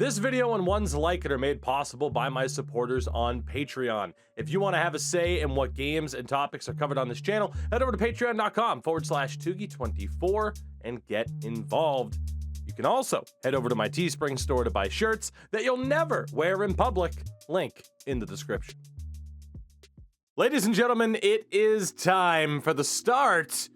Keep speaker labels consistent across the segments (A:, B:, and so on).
A: This video and ones like it are made possible by my supporters on Patreon. If you want to have a say in what games and topics are covered on this channel, head over to patreon.com/Tugi24 and get involved. You can also head over to my Teespring store to buy shirts that you'll never wear in public. Link in the description. Ladies and gentlemen, it is time for the start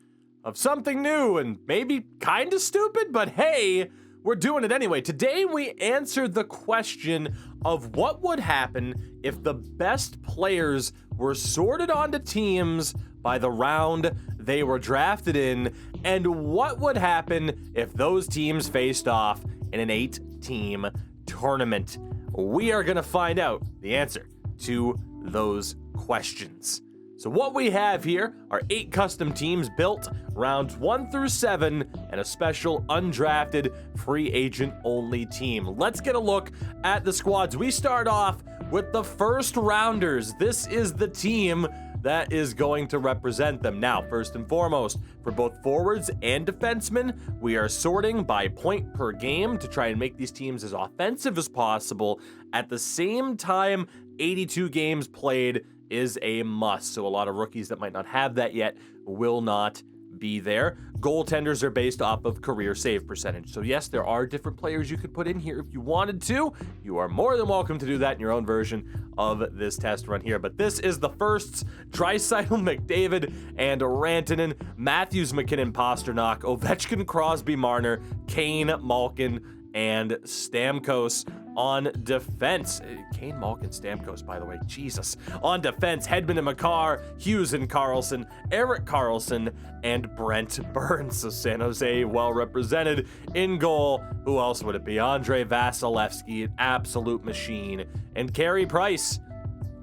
A: of something new and maybe kind of stupid, but hey, we're doing it anyway. Today we answered the question of what would happen if the best players were sorted onto teams by the round they were drafted in, and what would happen if those teams faced off in an 8-team tournament. We are going to find out the answer to those questions. So what we have here are 8 custom teams built, rounds 1 through 7, and a special undrafted free agent only team. Let's get a look at the squads. We start off with the first rounders. This is the team that is going to represent them. Now, first and foremost, for both forwards and defensemen, we are sorting by point per game to try and make these teams as offensive as possible. At the same time, 82 games played is a must. So a lot of rookies that might not have that yet will not be there. Goaltenders are based off of career save percentage. So yes, there are different players you could put in here if you wanted to. You are more than welcome to do that in your own version of this test run here. But this is the firsts: Draisaitl, McDavid, and Rantanen, Matthews, McKinnon, Pasternak, Ovechkin, Crosby, Marner, Kane, Malkin, and Stamkos. On defense, Kane, Malkin, Stamkos, by the way, Jesus. On defense, Hedman and Makar, Hughes and Carlson, Erik Karlsson, and Brent Burns. So San Jose well represented. In goal, who else would it be? Andrei Vasilevsky, an absolute machine. And Carey Price,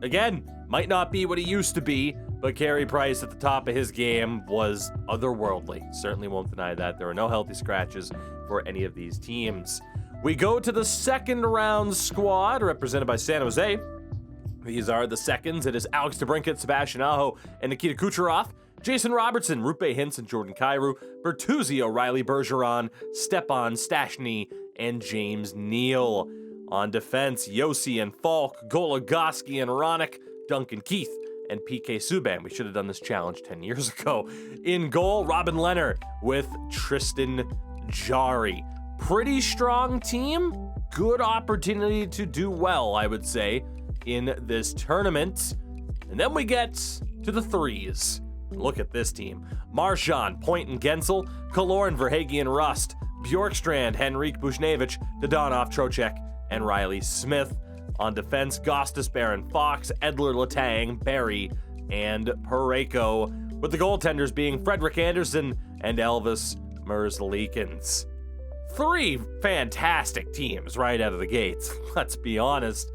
A: again, might not be what he used to be, but Carey Price at the top of his game was otherworldly. Certainly won't deny that. There are no healthy scratches for any of these teams. We go to the second round squad, represented by San Jose. These are the seconds. It is Alex DeBrincat, Sebastian Aho, and Nikita Kucherov, Jason Robertson, Rupe Hintz, and Jordan Kyrou, Bertuzzi, O'Reilly, Bergeron, Stepan, Stastny, and James Neal. On defense, Yossi and Falk, Goligoski and Ronick, Duncan Keith, and PK Subban. We should have done this challenge 10 years ago. In goal, Robin Lehner with Tristan Jarry. Pretty strong team. Good opportunity to do well, I would say, in this tournament. And then we get to the threes. Look at this team. Marchand, Point and Gensel, Killorn, Verhaeghe and Rust, Bjorkstrand, Henrik Buchnevich, Dodonov, Trocheck, and Riley Smith. On defense, Gostis, Barron, Fox, Edler, Letang, Barry, and Parayko, with the goaltenders being Frederick Anderson and Elvis Merzlikins. 3 fantastic teams right out of the gates. Let's be honest.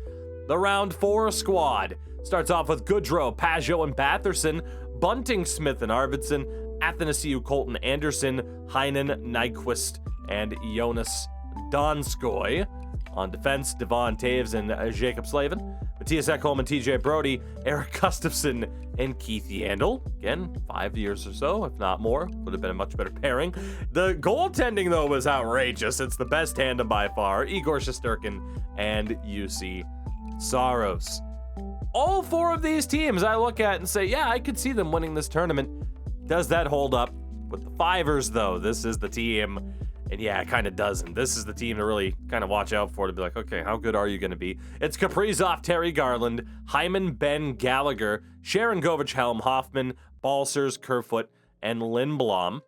A: The round 4 squad starts off with Goodrow, Pajot, and Batherson, Bunting, Smith, and Arvidsson, Athanasiou, Colton Anderson, Heinen, Nyquist, and Jonas Donskoy. On defense, Devon Taves and Jacob Slavin, Matthias Ekholm and TJ Brody, Eric Gustafsson, and Keith Yandel. Again, 5 years or so, if not more. Would have been a much better pairing. The goaltending, though, was outrageous. It's the best tandem by far. Igor Shesterkin and UC Saros. All 4 of these teams I look at and say, yeah, I could see them winning this tournament. Does that hold up? With the Fivers, though, this is the team. And yeah, it kind of doesn't. This is the team to really kind of watch out for, to be like, okay, how good are you going to be? It's Kaprizov, Terry Garland, Hyman, Ben Gallagher, Sharon Govich, Helm, Hoffman, Balsers, Kerfoot, and Lindblom.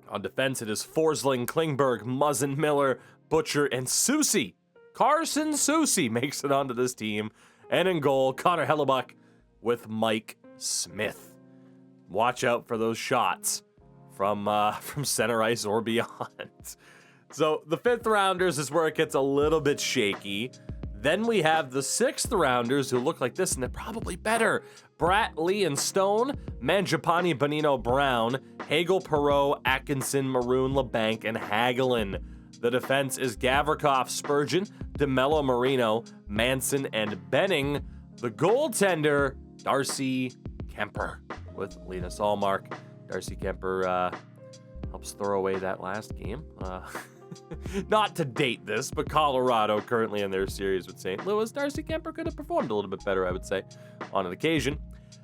A: On defense, it is Forsling, Klingberg, Muzzin, Miller, Butcher, and Soucy. Carson Soucy makes it onto this team. And in goal, Connor Hellebuck with Mike Smith. Watch out for those shots from center ice or beyond. So the 5th rounders is where it gets a little bit shaky. Then we have the 6th rounders who look like this, and they're probably better. Bratt, Lee, and Stone, Mangiapane, Bonino, Brown, Hagel, Perreault, Atkinson, Maroon, LeBanc, and Hagelin. The defense is Gavrikov, Spurgeon, DeMello, Marino, Manson, and Benning. The goaltender, Darcy Kemper with Linus Allmark. Darcy Kemper helps throw away that last game. Not to date this, but Colorado currently in their series with St. Louis. Darcy Kemper could have performed a little bit better, I would say, on an occasion.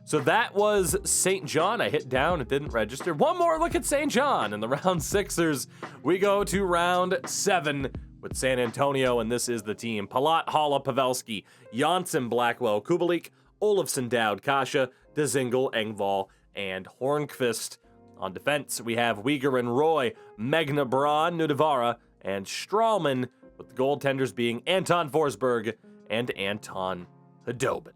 A: So that was St. John. I hit down, it didn't register. One more look at St. John. In the round sixers, we go to round 7 with San Antonio, and this is the team. Palat, Haula, Pavelski, Janssen, Blackwell, Kubalik, Olofsson, Dowd, Kasha, Dzingel, Engvall, and Hornqvist. On defense, we have Uyghur and Roy, Megna, Braun, Nudivara, and Strawman, with the goaltenders being Anton Forsberg and Anton Khudobin.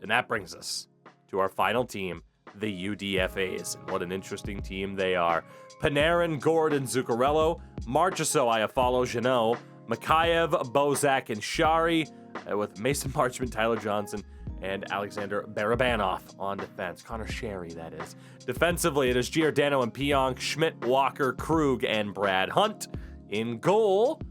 A: And that brings us to our final team, the UDFAs. And what an interesting team they are. Panarin, Gordon, Zuccarello, Marchessault, Iafallo, Jeannot, Mikheyev, Bozak, and Shari, with Mason Marchment, Tyler Johnson, and Alexander Barabanov on defense. Connor Sherry, that is. Defensively, it is Giordano and Pionk, Schmidt, Walker, Krug, and Brad Hunt. In goal,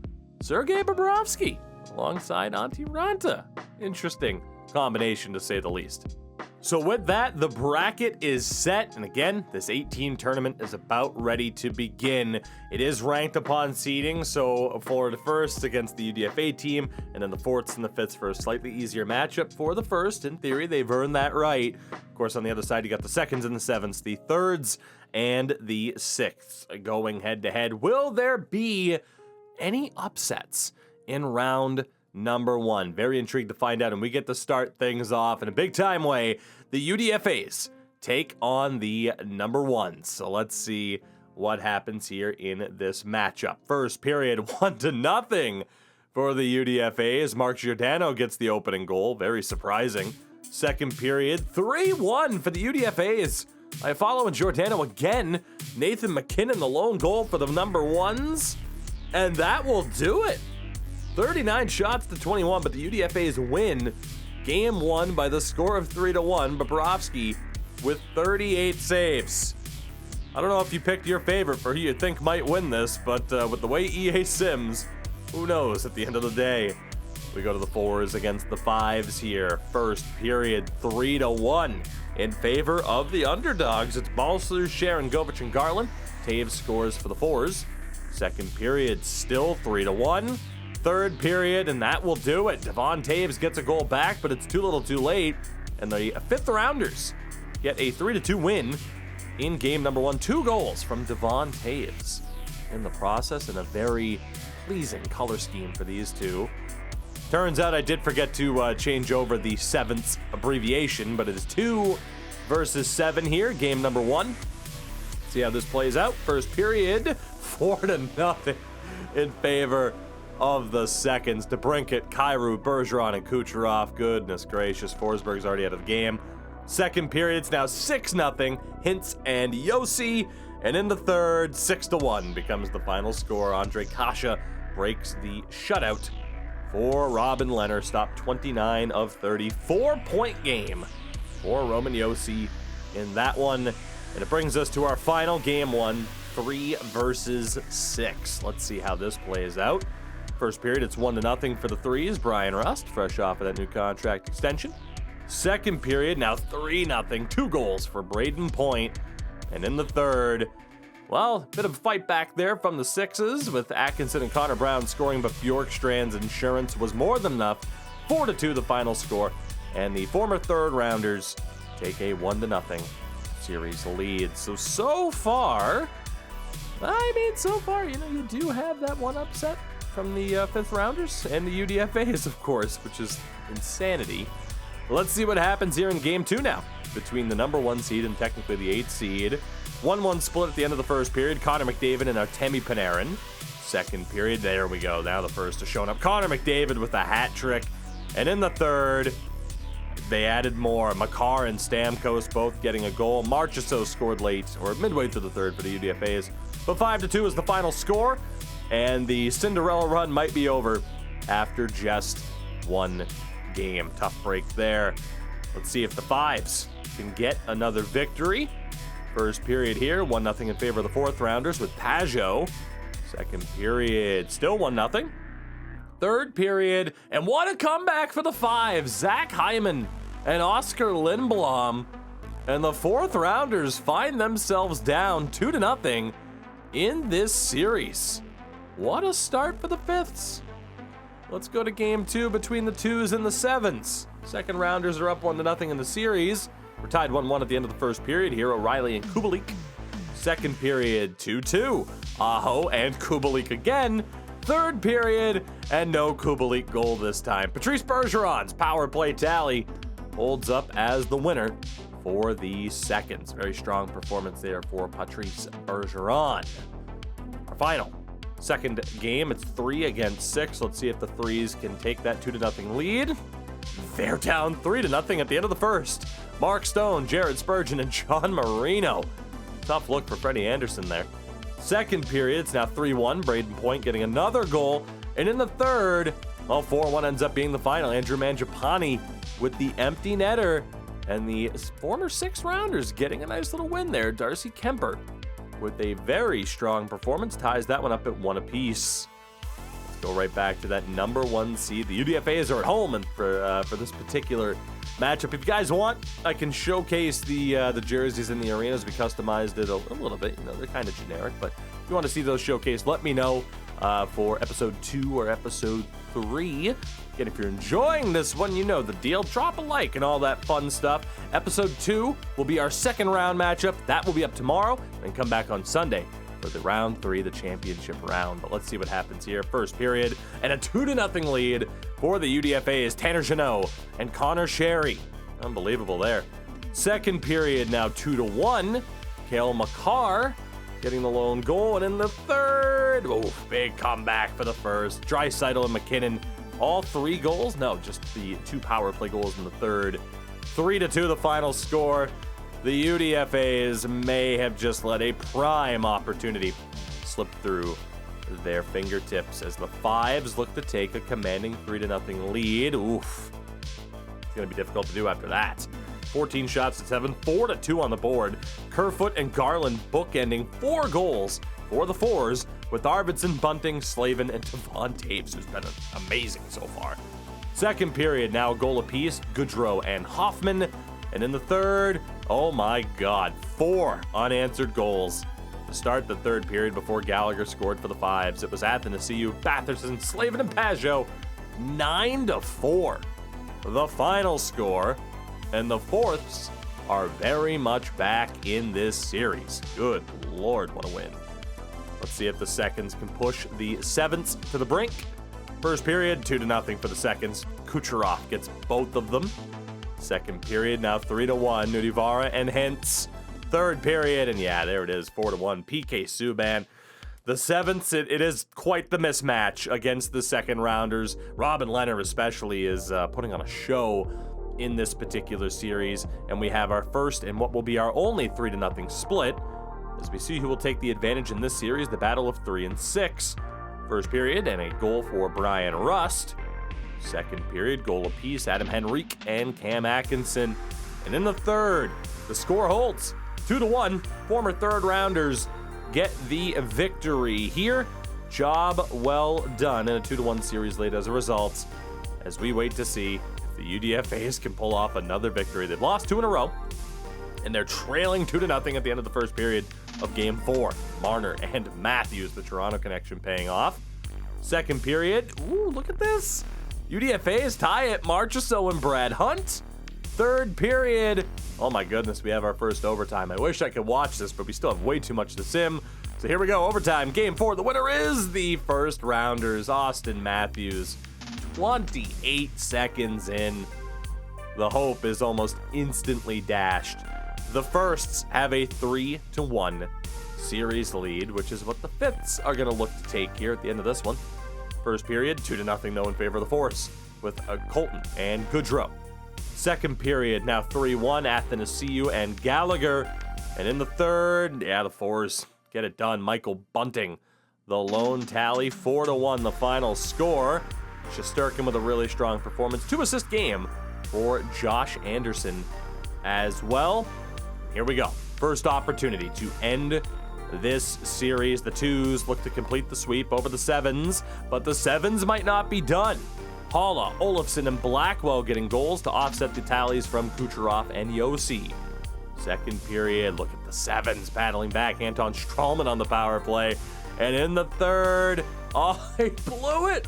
A: Sergei Bobrovsky alongside Antti Ranta. Interesting combination, to say the least. So with that, the bracket is set, and again, this 18 tournament is about ready to begin. It is ranked upon seeding, so for the first against the UDFA team, and then the fourths and the fifths for a slightly easier matchup for the first. In theory, they've earned that right. Of course, on the other side, you got the seconds and the sevenths, the thirds and the sixths going head-to-head. Will there be any upsets in round number 1? Very intrigued to find out, and we get to start things off in a big-time way. The UDFAs take on the number 1. So let's see what happens here in this matchup. First period, 1-0 for the UDFAs. Mark Giordano gets the opening goal. Very surprising. Second period, 3-1 for the UDFAs. Iafallo and Giordano again. Nathan McKinnon, the lone goal for the number 1s. And that will do it. 39 shots to 21, but the UDFAs win game 1 by the score of 3-1. Bobrovsky with 38 saves. I don't know if you picked your favorite for who you think might win this, but with the way EA Sims, who knows at the end of the day. We go to the 4s against the 5s here. First period, 3-1 in favor of the underdogs. It's Balser, Sharon, Govich, and Garland. Taves scores for the 4s. Second period, still 3-1. Third period, and that will do it. Devon Taves gets a goal back, but it's too little too late. And the fifth rounders get a 3-2 win in game number 1. 2 goals from Devon Taves in the process, and a very pleasing color scheme for these two. Turns out I did forget to change over the 7th abbreviation, but it is 2 versus 7 here, game number 1. See how this plays out. First period, 4-0 in favor of the seconds. DeBrincat, Kyrou, Bergeron, and Kucherov. Goodness gracious, Forsberg's already out of the game. Second period, it's now 6-0, Hintz and Yossi. And in the third, 6-1 becomes the final score. Andre Kasha breaks the shutout for Robin Leonard. Stopped 29 of 30. 4-point game for Roman Yossi in that one. And it brings us to our final game 1, 3 versus 6. Let's see how this plays out. First period, it's 1-0 for the 3s. Brian Rust, fresh off of that new contract extension. Second period, now 3-0. 2 goals for Braden Point. And in the third, well, bit of a fight back there from the 6s with Atkinson and Connor Brown scoring, but Bjorkstrand's insurance was more than enough. 4-2 the final score. And the former third rounders take a 1-0 series lead. So far, you do have that one upset from the 5th rounders and the UDFAs, of course, which is insanity. Let's see what happens here in game 2 now between the number 1 seed and technically the 8th seed. 1-1 split at the end of the first period. Connor McDavid and Artemi Panarin. Second period, there we go. Now the first is showing up. Connor McDavid with a hat trick. And in the third, they added more. Makar and Stamkos both getting a goal. Marchessault scored late, or midway through the third for the UDFAs. But 5-2 is the final score. And the Cinderella run might be over after just 1 game. Tough break there. Let's see if the 5s can get another victory. First period here, 1-0 in favor of the 4th rounders with Pajot. Second period, still 1-0. Third period, and what a comeback for the 5s. Zach Hyman and Oscar Lindblom. And the 4th rounders find themselves down 2-0 in this series. what a start for the Fifths. Let's go to game 2 between the 2s and the 7s. Second rounders are up 1-0 in the series. We're tied 1-1 at the end of the first period here. O'Reilly and Kubalik. Second period, 2-2. Aho and Kubalik again. Third period, and no Kubalik goal this time. Patrice Bergeron's power play tally holds up as the winner for the seconds. Very strong performance there for Patrice Bergeron. Our final second game, it's 3 against 6. Let's see if the Threes can take that 2-0 lead. They're down 3-0 at the end of the first. Mark Stone, Jared Spurgeon, and John Marino. Tough look for Freddie Anderson there. Second period, it's now 3-1. Braden Point getting another goal. And in the third, 4-1 ends up being the final. Andrew Mangiapane with the empty netter. And the former 6-rounders getting a nice little win there. Darcy Kemper with a very strong performance ties that one up at 1 apiece. Let's go right back to that number 1 seed. The UDFAs are at home and for this particular matchup. If you guys want, I can showcase the jerseys in the arenas. We customized it a little bit. You know, they're kind of generic, but if you want to see those showcased, let me know for episode 2 or episode 3. Again, if you're enjoying this one, you know the deal. Drop a like and all that fun stuff. Episode 2 will be our second round matchup. That will be up tomorrow, and come back on Sunday for the round 3, the championship round. But let's see what happens here. First period, and a 2-0 lead for the UDFAs. Tanner Jeannot and Connor Sherry. Unbelievable there. Second period, now 2-1. Cale Makar getting the lone goal. And in the third, big comeback for the first. Draisaitl and McKinnon, all 3 goals. No, just the 2 power play goals in the third. 3-2 the final score. The UDFAs may have just let a prime opportunity slip through their fingertips as the Fives look to take a commanding 3-0 lead. Oof. It's going to be difficult to do after that. 14 shots to 7, 4-2 on the board. Kerfoot and Garland bookending 4 goals for the Fours with Arvidsson, Bunting, Slavin, and Devon Taves, who's been amazing so far. Second period, now a goal apiece, Goodrow and Hoffman. And in the third, oh my God, 4 unanswered goals to start the third period before Gallagher scored for the Fives. It was Athanasiou, Batherson, Slavin, and Pajot, 9-4. The final score, and the Fourths are very much back in this series. Good Lord, what a win. Let's see if the Seconds can push the Sevenths to the brink. First period, 2-0 for the Seconds. Kucherov gets both of them. Second period, now 3-1, Nudivara and Hentz. Third period, and yeah, there it is, 4-1, PK Subban. The Sevenths, it is quite the mismatch against the second rounders. Robin Leonard especially is putting on a show in this particular series, and we have our first and what will be our only 3-0 split as we see who will take the advantage in this series, the battle of 3 and 6. First period, and a goal for Brian Rust. Second period, goal apiece, Adam Henrique and Cam Atkinson. And in the third, the score holds 2-1. Former third rounders get the victory here. Job well done, and a 2-1 series lead as a result, as we wait to see if the UDFAs can pull off another victory. They've lost 2 in a row, and they're trailing 2-0 at the end of the first period of Game 4. Marner and Matthews, the Toronto connection, paying off. Second period, ooh, look at this. UDFAs tie it, Marchessault and Brad Hunt. Third period, oh my goodness, we have our first overtime. I wish I could watch this, but we still have way too much to sim. So here we go, overtime, Game 4. The winner is the first rounders, Austin Matthews. 28 seconds in. The hope is almost instantly dashed. The Firsts have a 3-1 series lead, which is what the Fifths are going to look to take here at the end of this one. First period, 2-0 though in favor of the Force with Colton and Goodrow. Second period, now 3-1, Athanasiou and Gallagher. And in the third, yeah, the Fours get it done. Michael Bunting, the lone tally, 4-1 the final score. Shesterkin with a really strong performance. 2-assist game for Josh Anderson as well. Here we go. First opportunity to end this series. The Twos look to complete the sweep over the Sevens, but the Sevens might not be done. Halla, Olofsson, and Blackwell getting goals to offset the tallies from Kucherov and Yossi. Second period, look at the Sevens battling back. Anton Strahlman on the power play. And in the third, Oh, he blew it.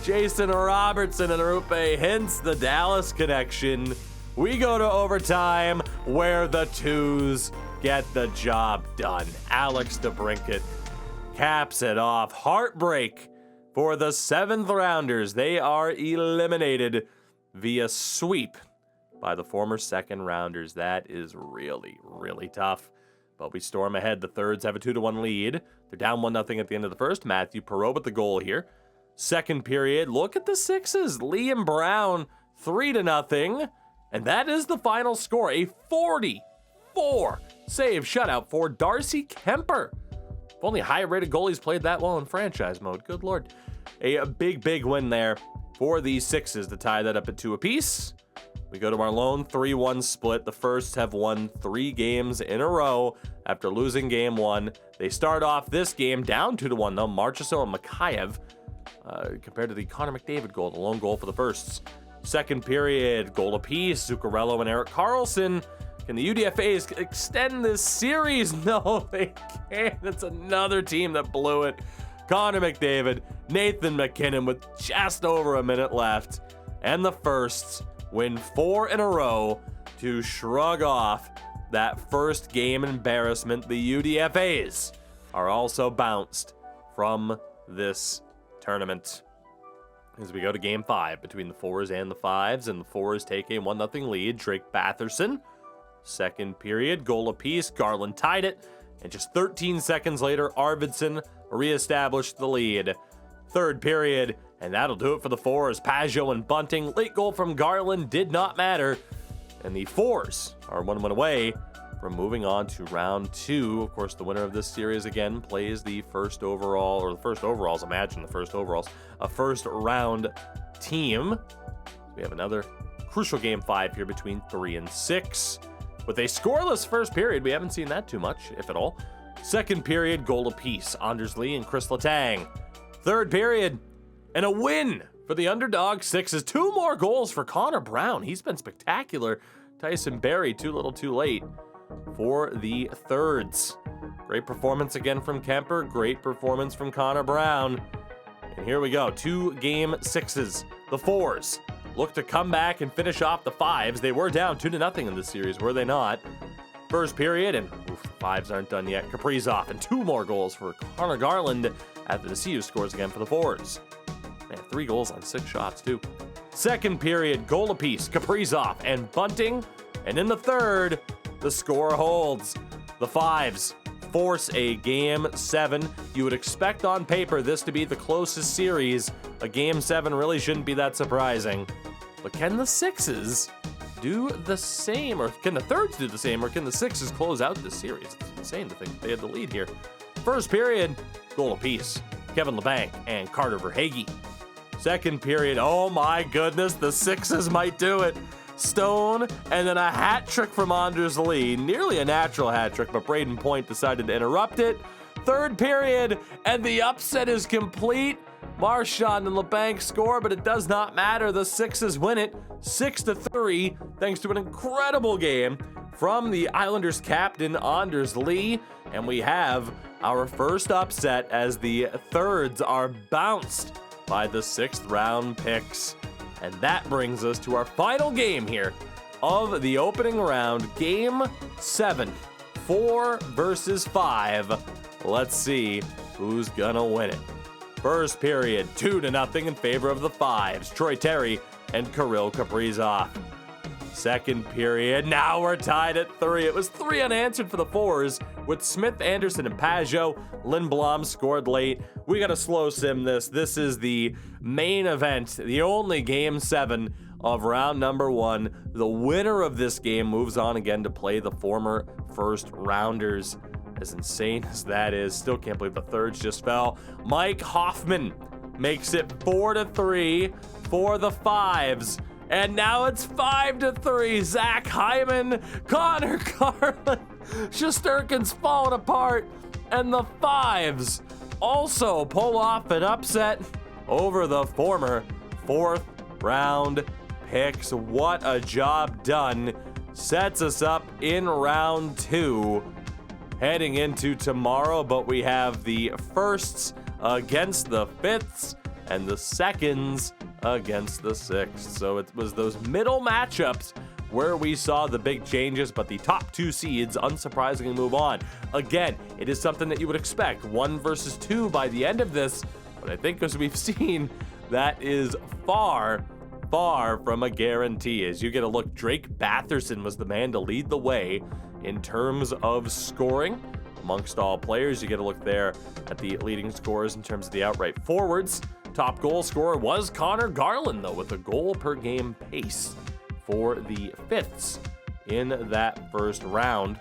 A: Jason Robertson and Rupe Hintz, the Dallas connection. We go to overtime where the twos get the job done. Alex DeBrincat caps it off. Heartbreak for the 7th rounders. They are eliminated via sweep by the former 2nd rounders. That is really, really tough. But we storm ahead. The thirds have a 2-1 lead. They're down 1-0 at the end of the first. Matthew Perreault with the goal here. Second period, look at the sixes. Liam Brown, 3-0. And that is the final score. A 44 save shutout for Darcy Kemper. If only high-rated goalies played that well in franchise mode. Good Lord. A big win there for the Sixes to tie that up at 2 apiece. We go to our lone 3-1 split. The Firsts have won 3 games in a row after losing game 1. They start off this game down 2-1 though. Marchessault and Mikheyev compared to the Connor McDavid goal, the lone goal for the Firsts. Second period, goal apiece. Zuccarello and Erik Karlsson. Can the UDFAs extend this series? No, they can't. It's another team that blew it. Connor McDavid, Nathan McKinnon with just over a minute left. And the Firsts win 4 in a row to shrug off that first game embarrassment. The UDFAs are also bounced from this tournament. As we go to game 5 between the 4s and the 5s, and the 4s take a 1-0 lead. Drake Batherson, second period, goal apiece. Garland tied it, and just 13 seconds later, Arvidsson reestablished the lead. Third period, and that'll do it for the 4s. Pajot and Bunting, late goal from Garland did not matter, and the 4s are 1-1 away from moving on to round 2. Of course, the winner of this series again plays the first overall, or the first overalls, imagine the first overalls, a first round team. We have another crucial game 5 here between 3 and 6. With a scoreless first period, we haven't seen that too much, if at all. Second period, goal apiece, Anders Lee and Chris Letang. Third period, and a win for the underdog Sixes. 2 more goals for Connor Brown. He's been spectacular. Tyson Barrie, too little too late for the Thirds. Great performance again from Kemper. Great performance from Connor Brown. And here we go, 2 game 6s. The 4s look to come back and finish off the 5s. They were down 2-0 in this series, were they not? First period, and the 5s aren't done yet. Kaprizov and 2 more goals for Connor Garland after the CU scores again for the 4s. Man, 3 goals on 6 shots too. Second period, goal apiece, Kaprizov and Bunting. And in the third, the score holds. The 5s force a game 7. You would expect on paper this to be the closest series. A game 7 really shouldn't be that surprising. But can the 6s do the same? Or can the Thirds do the same? Or can the 6s close out this series? It's insane to think they had the lead here. First period, goal apiece, Kevin Labanc and Carter Verhaeghe. Second period, oh my goodness, the 6s might do it. Stone, and then a hat trick from Anders Lee. Nearly a natural hat trick, but Braden Point decided to interrupt it. Third period, and the upset is complete. Marchand and Labanc score, but it does not matter. The 6s win it 6-3, thanks to an incredible game from the Islanders captain, Anders Lee. And we have our first upset as the Thirds are bounced by the 6th round picks. And that brings us to our final game here of the opening round, game 7, 4 versus 5. Let's see who's gonna win it. First period, 2-0 in favor of the 5s, Troy Terry and Kirill Kaprizov. Second period, now we're tied at 3. It was 3 unanswered for the 4s with Smith, Anderson, and Pajot. Lindblom scored late. We gotta slow sim this. This is the main event, the only game 7 of round number 1. The winner of this game moves on again to play the former first rounders. As insane as that is, still can't believe the Thirds just fell. Mike Hoffman makes it 4-3 for the 5s. And now it's 5-3. Zach Hyman, Connor Garland, Shesterkin's falling apart. And the 5s also pull off an upset over the former 4th round picks. What a job done. Sets us up in round 2 heading into tomorrow. But we have the Firsts against the 5ths and the 2nds against the 6ths. So it was those middle matchups where we saw the big changes, but the top 2 seeds unsurprisingly move on. Again, it is something that you would expect, 1 versus 2 by the end of this, but I think as we've seen, that is far from a guarantee. As you get a look, Drake Batherson was the man to lead the way in terms of scoring amongst all players. You get a look there at the leading scorers in terms of the outright forwards. Top goal scorer was Connor Garland, though, with a goal per game pace for the 5ths in that first round.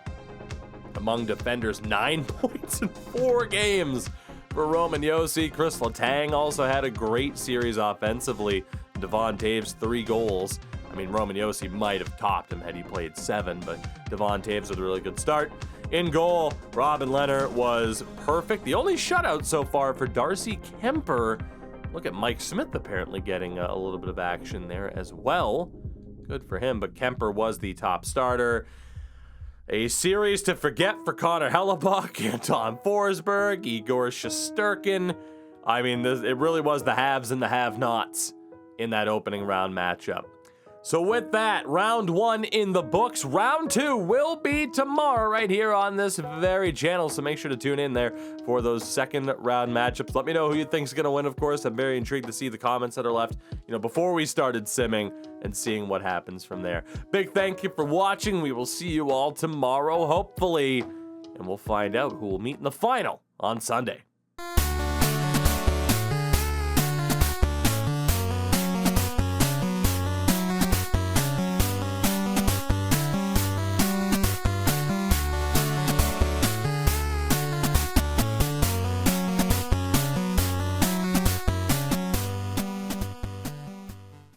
A: Among defenders, 9 points in 4 games for Roman Josi. Chris Letang also had a great series offensively. Devon Taves, 3 goals. I mean, Roman Josi might have topped him had he played 7, but Devon Taves with a really good start. In goal, Robin Leonard was perfect. The only shutout so far for Darcy Kemper. Look at Mike Smith apparently getting a little bit of action there as well. Good for him, but Kemper was the top starter. A series to forget for Connor Hellebuck, Anton Forsberg, Igor Shesterkin. I mean, it really was the haves and the have-nots in that opening round matchup. So with that, round 1 in the books. Round 2 will be tomorrow right here on this very channel, so make sure to tune in there for those second round matchups. Let me know who you think is going to win, of course. I'm very intrigued to see the comments that are left, before we started simming and seeing what happens from there. Big thank you for watching. We will see you all tomorrow, hopefully, and we'll find out who will meet in the final on Sunday.